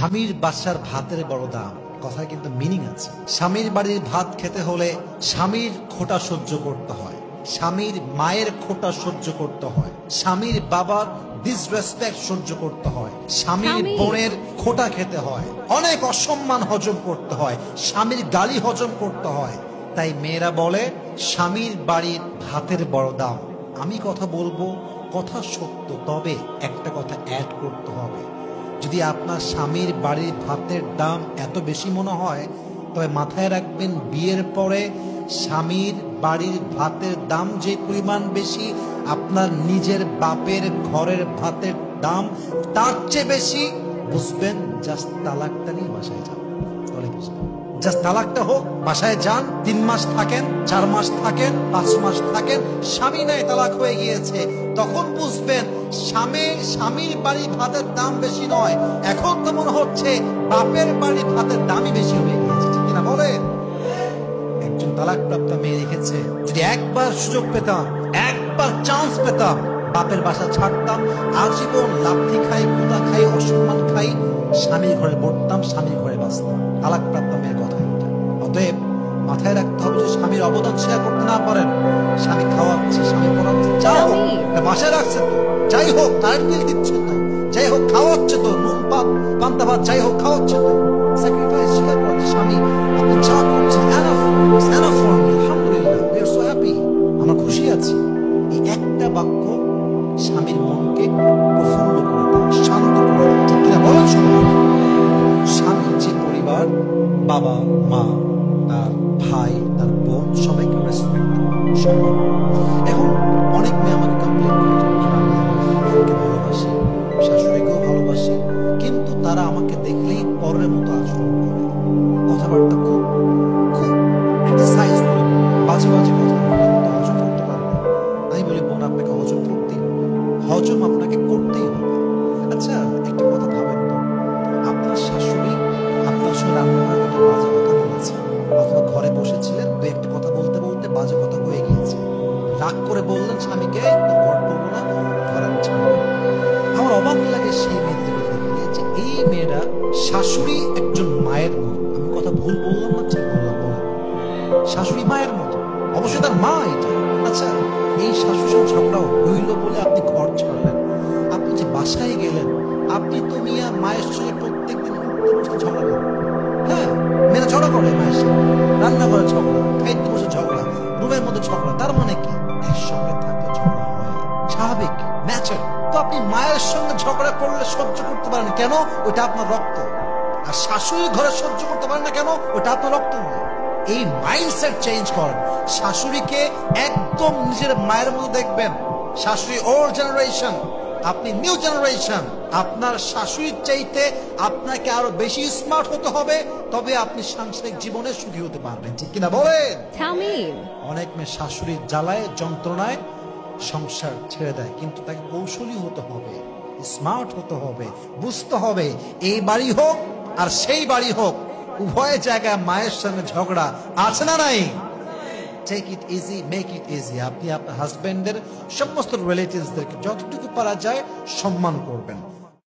স্বামীর বাসার ভাতের বড় দাম, কথার কিন্তু মিনিং আছে। স্বামীর বাড়ির ভাত খেতে হলে স্বামীর খোঁটা সহ্য করতে হয়, স্বামীর মায়ের খোঁটা সহ্য করতে হয়, স্বামীর বাবার ডিসরেসপেক্ট সহ্য করতে হয়, স্বামীর বোনের খোঁটা খেতে হয়, অনেক অসম্মান হজম করতে হয়, স্বামীর গালি হজম করতে হয়। তাই মেয়েরা বলে স্বামীর বাড়ির ভাতের বড় দাম। আমি কথা বলবো, কথা সত্য, তবে একটা কথা অ্যাড করতে হবে। যদি আপনার স্বামীর বাড়ির ভাতের দাম এত বেশি মনে হয়, তবে মাথায় রাখবেন বিয়ের পরে স্বামীর বাড়ির ভাতের দাম যে পরিমাণ বেশি, আপনার নিজের বাপের ঘরের ভাতের দাম তার চেয়ে বেশি। বুঝবেন, জাস্ট তালাকটা নিয়ে বাসায় যান, তাহলে বুঝবেন। জাস্ট তালাকটা হোক, বাসায় যান, 3 মাস থাকেন, 4 মাস থাকেন, 5 মাস থাকেন, স্বামী নাই তালাক হয়ে গিয়েছে, তখন বুঝবেন স্বামীর বাড়ির ভাতের দাম বেশি নয়, এখন তো মনে হচ্ছে বাপের বাড়ির ভাতের দামই বেশি হয়ে গিয়েছে, ঠিক কিনা বলেন? একজন তালাকপ্রাপ্ত মেয়ে রেখেছে, যদি একবার সুযোগ পেতাম, একবার চান্স পেতাম, বাপের বাসা ছাড়তাম, আজীবন লাথি খাই, কুদা খাই, অসম্মান খাই, স্বামীর ঘরে বসতাম, স্বামীর ঘরে বাঁচতাম। তালাকপ্রাপ্ত মেয়ের কথা এটা। অতএব মাথায় রাখতে হবে যে স্বামীর অবদান শেয়ার করতে না পারেন, স্বামী খাওয়াচ্ছে, স্বামী পড়াচ্ছে, যা হোক বাসায় রাখছে তো, যাই হোক কারেন্ট বিল দিচ্ছে তো, যাই হোক খাওয়াচ্ছে তো, নুন পাত পান্তা ভাত যাই হোক খাওয়াচ্ছে তো, স্যাক্রিফাইস স্বীকার করছে স্বামী, আপনি যা করছেন এনাফ ফর মি, আলহামদুলিল্লাহ, উই আর সো হ্যাপি, আমরা খুশি আছি। এই একটা বাক্য স্বামীর মনকে প্রফুল্ল করে দেয়, শান্ত করে দেয়, ঠিক কিনা বলেন সবাই? স্বামীর যে পরিবার, বাবা মা, তার ভাই, তার বোন, সবাইকে রেসপেক্ট, সম্মান। এখন অনেক মেয়ে আমাকে কমপ্লেন করে, আমি ভালোবাসি, শাশুড়িকেও ভালোবাসি, কিন্তু তারা আমাকে দেখলেই পরের মতো আচরণ করে, কথাবার্তা খুব খুব ক্রিটিসাইজ করে, বাজে বাজে কথা বলে, হজম করতে পারবে। আমি বলি, বোন আপনাকে হজম করতেই হবে, হজম আপনাকে করতেই হবে। আচ্ছা একটা কথা ভাবেন তো, আপনার শাশুড়ি আপনার সঙ্গে রান্নাঘরে একটা বাজে কথা বলেছে, অথবা ঘরে বসেছিলেন, দু একটা কথা বলতে বলতে বাজে কথা হয়ে গিয়েছে, রাগ করে বললেন স্বামীকে, ঘর করবো না, ঘর আমি ছাড়বো। আমার অবাক লাগে সেই মেয়েদেরকে দেখলে, যে এই মেয়েরা শাশুড়ি একজন মায়ের মতো। আমি কথা ভুল বললাম না ঠিক বললাম? বলেন, শাশুড়ি মায়ের মতো, অবশ্যই তার মা এটা। আচ্ছা এই শাশুড়ির সঙ্গে ঝগড়া হইল বলে আপনি ঘর ছাড়লেন, আপনি যে বাসায় গেলেন, আপনি তো মিয়া মায়ের সঙ্গে প্রত্যেকদিন উঠতে বসে ঝগড়া করেন। হ্যাঁ, মেয়েরা ঝগড়া করে মায়ের সঙ্গে, রান্নাঘরে ঝগড়া, খাইতে বসে ঝগড়া, রুমের মধ্যে ঝগড়া, তার মানে কি একসঙ্গে থাকলে ঝগড়া হয়, স্বাভাবিক, ন্যাচারাল। তো আপনি মায়ের সঙ্গে ঝগড়া করলে সহ্য করতে পারেন কেন? ওইটা আপনার রক্ত। আর শাশুড়ির ঘরে সহ্য করতে পারেন না কেন? ওইটা আপনার রক্ত নয়। এই মাইন্ডসেট চেঞ্জ করেন, শাশুড়িকে একদম নিজের মায়ের মতো দেখবেন। শাশুড়ি ওল্ড জেনারেশন, আপনি নিউ জেনারেশন। আপনার শাশুড়ির চাইতে আপনাকে আরো বেশি স্মার্ট হতে হবে, তবে আপনি সাংসারিক জীবনে সুখী হতে পারবেন, ঠিক কিনা বলেন? অনেক মেয়ে শাশুড়ির জ্বালায়, যন্ত্রণায় সংসার ছেড়ে দেয়, কিন্তু তাকে কৌশলী হতে হবে, স্মার্ট হতে হবে, বুঝতে হবে এই বাড়ি হোক আর সেই বাড়ি হোক, উভয় জায়গায় মায়ের সঙ্গে ঝগড়া আছে না নাই? Take it easy, make it easy. আপনি আপনার হাজবেন্ডের সমস্ত রিলেটিভসদেরকে যতটুকু পারা যায় সম্মান করবেন।